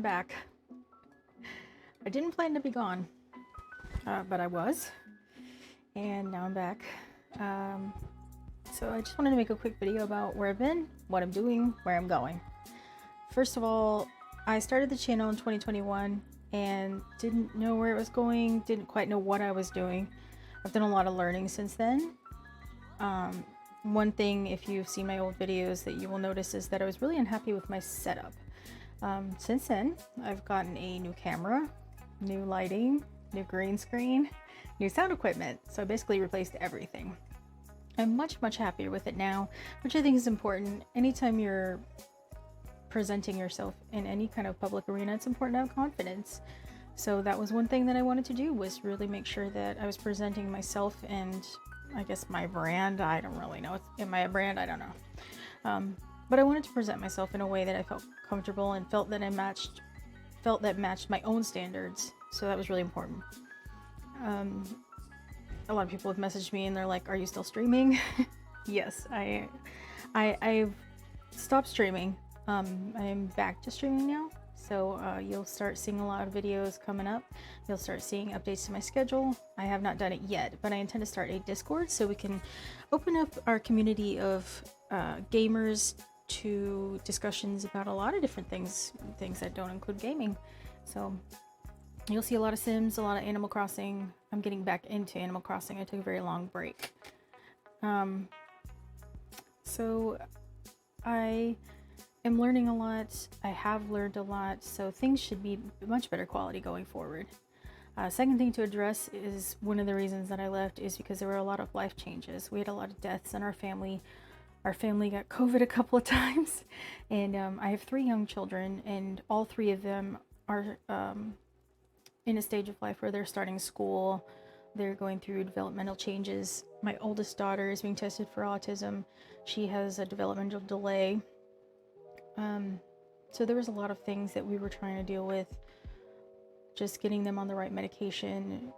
back. I didn't plan to be gone, but I was, and now I'm back. So I just wanted to make a quick video about where I've been, what I'm doing, where I'm going. First of all, I started the channel in 2021 and didn't know where it was going, didn't quite know what I was doing. I've done a lot of learning since then. One thing, if you've seen my old videos, that you will notice is that I was really unhappy with my setup. Since then, I've gotten a new camera, new lighting, new green screen, new sound equipment. So I basically replaced everything. I'm much happier with it now, which I think is important. Anytime you're presenting yourself in any kind of public arena, it's important to have confidence. So that was one thing that I wanted to do, was really make sure that I was presenting myself and I guess my brand. I don't really know. Am I a brand? I don't know. But I wanted to present myself in a way that I felt comfortable and felt that matched my own standards. So that was really important. A lot of people have messaged me and they're like, "Are you still streaming?" Yes, I've stopped streaming. I'm back to streaming now. So you'll start seeing a lot of videos coming up. You'll start seeing updates to my schedule. I have not done it yet, but I intend to start a Discord so we can open up our community of gamers to discussions about a lot of different things that don't include gaming. So you'll see a lot of Sims, a lot of Animal Crossing. I'm getting back into Animal Crossing. I took a very long break. So I am learning a lot. I have learned a lot, so things should be much better quality going forward. Second thing to address is one of the reasons that I left is because there were a lot of life changes. We had a lot of deaths in our family. Our family got COVID a couple of times, and I have 3 young children, and all 3 of them are in a stage of life where they're starting school. They're going through developmental changes. My oldest daughter is being tested for autism. She has a developmental delay. So there was a lot of things that we were trying to deal with, just getting them on the right medication,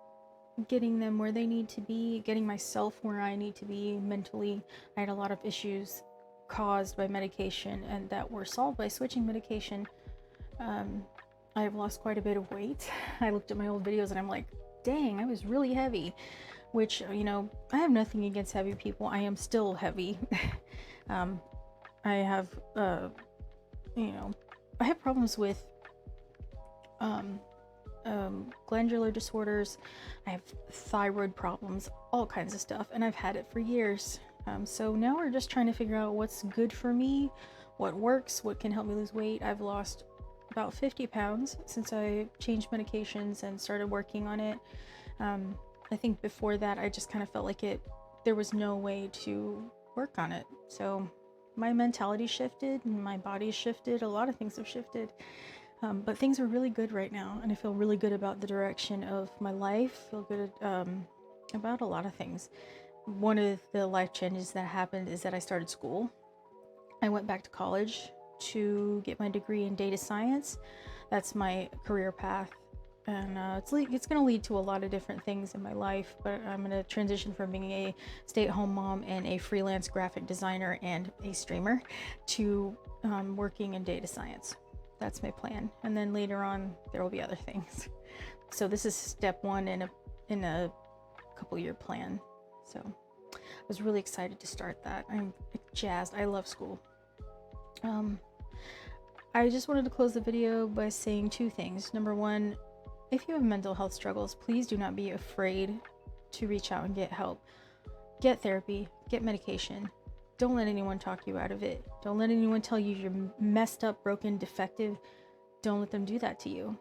getting them where they need to be, getting myself where I need to be mentally. I had a lot of issues caused by medication and that were solved by switching medication. I have lost quite a bit of weight. I looked at my old videos and I'm like, dang, I was really heavy, which, you know, I have nothing against heavy people. I am still heavy. I have, I have problems with glandular disorders. I have thyroid problems, all kinds of stuff, and I've had it for years. So now we're just trying to figure out what's good for me, what works, what can help me lose weight. I've lost about 50 pounds since I changed medications and started working on it. I think before that I just kind of felt like there was no way to work on it. So my mentality shifted and my body shifted. A lot of things have shifted. But things are really good right now, and I feel really good about the direction of my life. Feel good about a lot of things. One of the life changes that happened is that I started school. I went back to college to get my degree in data science. That's my career path, and it's going to lead to a lot of different things in my life, but I'm going to transition from being a stay-at-home mom and a freelance graphic designer and a streamer to working in data science. That's my plan, and then later on there will be other things. So this is step 1 in a couple year plan. So I was really excited to start that. I'm jazzed. I love school. I just wanted to close the video by saying 2 things. Number 1, if you have mental health struggles, please do not be afraid to reach out and get help. Get therapy, get medication. Don't let anyone talk you out of it. Don't let anyone tell you you're messed up, broken, defective. Don't let them do that to you.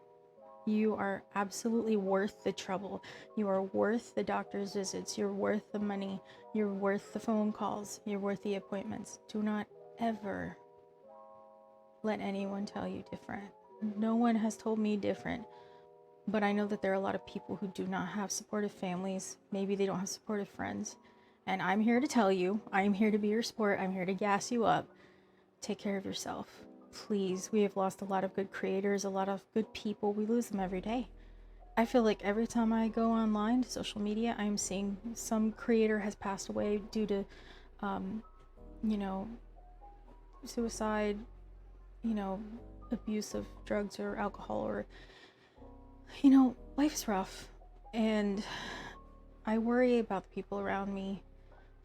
You are absolutely worth the trouble. You are worth the doctor's visits. You're worth the money. You're worth the phone calls. You're worth the appointments. Do not ever let anyone tell you different. No one has told me different. But I know that there are a lot of people who do not have supportive families. Maybe they don't have supportive friends. And I'm here to tell you, I'm here to be your support. I'm here to gas you up. Take care of yourself. Please, we have lost a lot of good creators, a lot of good people. We lose them every day. I feel like every time I go online to social media, I'm seeing some creator has passed away due to, suicide, abuse of drugs or alcohol, or life is rough, and I worry about the people around me,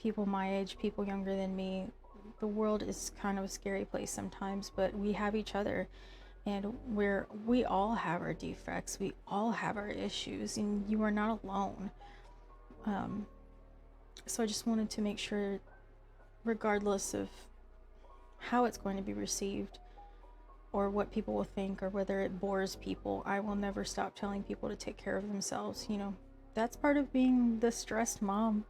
people my age, people younger than me. The world is kind of a scary place sometimes, but we have each other, and we all have our defects, we all have our issues, and you are not alone. So I just wanted to make sure, regardless of how it's going to be received or what people will think or whether it bores people, I will never stop telling people to take care of themselves. That's part of being the stressed mom.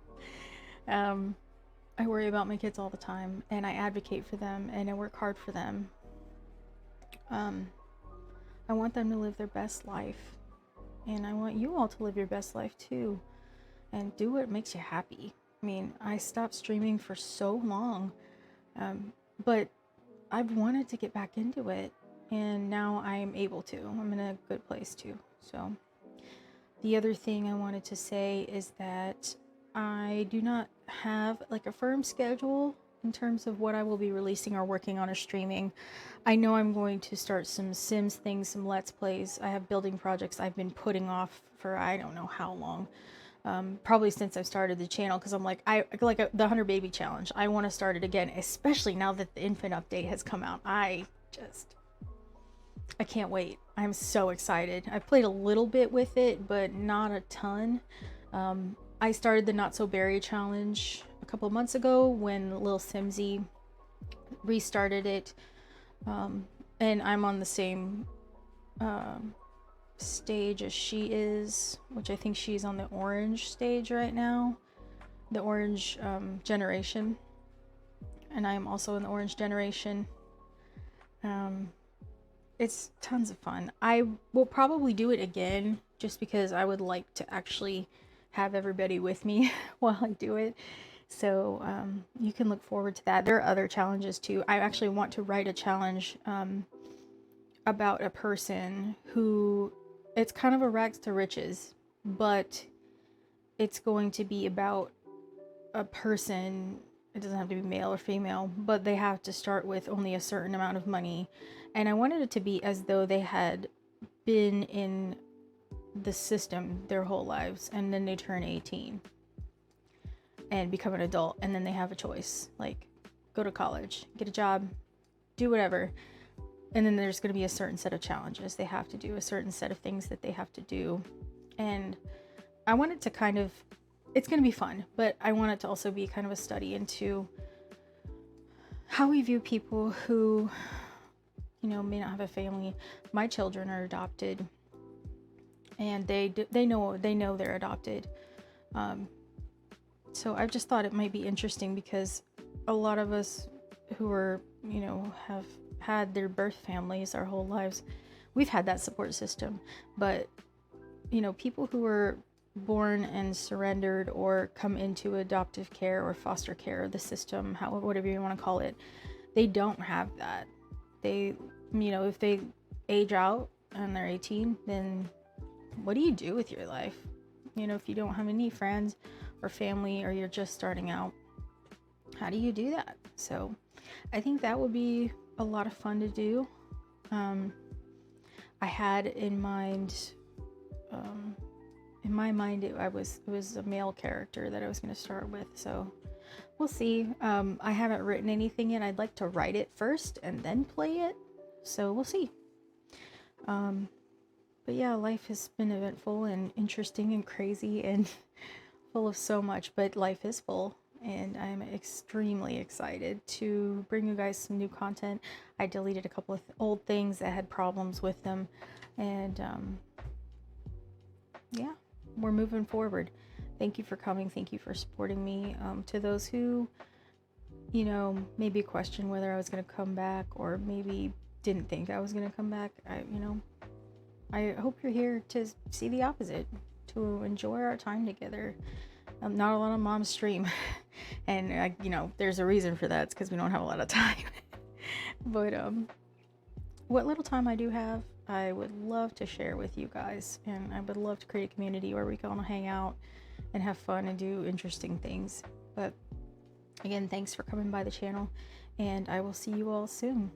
I worry about my kids all the time, and I advocate for them, and I work hard for them. I want them to live their best life, and I want you all to live your best life too, and do what makes you happy. I mean, I stopped streaming for so long, but I've wanted to get back into it, and now I'm able to. I'm in a good place too. So the other thing I wanted to say is that I do not have like a firm schedule in terms of what I will be releasing or working on or streaming. I know I'm going to start some Sims things, some Let's Plays. I have building projects I've been putting off for I don't know how long. Probably since I've started the channel, because I'm like, the 100 baby challenge. I want to start it again, especially now that the infant update has come out. I can't wait. I'm so excited. I played a little bit with it, but not a ton. I started the Not So Berry challenge a couple of months ago when Lil Simsy restarted it, and I'm on the same stage as she is, which I think she's on the orange stage right now, the orange generation, and I'm also in the orange generation. It's tons of fun. I will probably do it again just because I would like to actually have everybody with me while I do it. So you can look forward to that. There are other challenges too. I actually want to write a challenge about a person who, it's kind of a rags to riches, but it's going to be about a person. It doesn't have to be male or female, but they have to start with only a certain amount of money. And I wanted it to be as though they had been in the system their whole lives, and then they turn 18 and become an adult, and then they have a choice, like go to college, get a job, do whatever. And then there's going to be a certain set of challenges they have to do, a certain set of things that they have to do. And I want it to kind of, it's going to be fun, but I want it to also be kind of a study into how we view people who, may not have a family. My children are adopted, and they know they're adopted. So I just thought it might be interesting, because a lot of us who are, have had their birth families our whole lives, we've had that support system. But people who are born and surrendered or come into adoptive care or foster care, the system, whatever you want to call it, they don't have that. They, if they age out and they're 18, then what do you do with your life? If you don't have any friends or family, or you're just starting out, how do you do that? So I think that would be a lot of fun to do. I had in mind, it was a male character that I was going to start with, so we'll see. I haven't written anything yet. I'd like to write it first and then play it, so we'll see. But yeah, life has been eventful and interesting and crazy and full of so much, but life is full, and I'm extremely excited to bring you guys some new content. I deleted a couple of old things that had problems with them, and yeah, we're moving forward. Thank you for coming. Thank you for supporting me. To those who, maybe question whether I was going to come back, or maybe didn't think I was going to come back, I hope you're here to see the opposite, to enjoy our time together. Not a lot of moms stream, and there's a reason for that. It's because we don't have a lot of time. But what little time I do have, I would love to share with you guys, and I would love to create a community where we can all hang out and have fun and do interesting things. But again, thanks for coming by the channel, and I will see you all soon.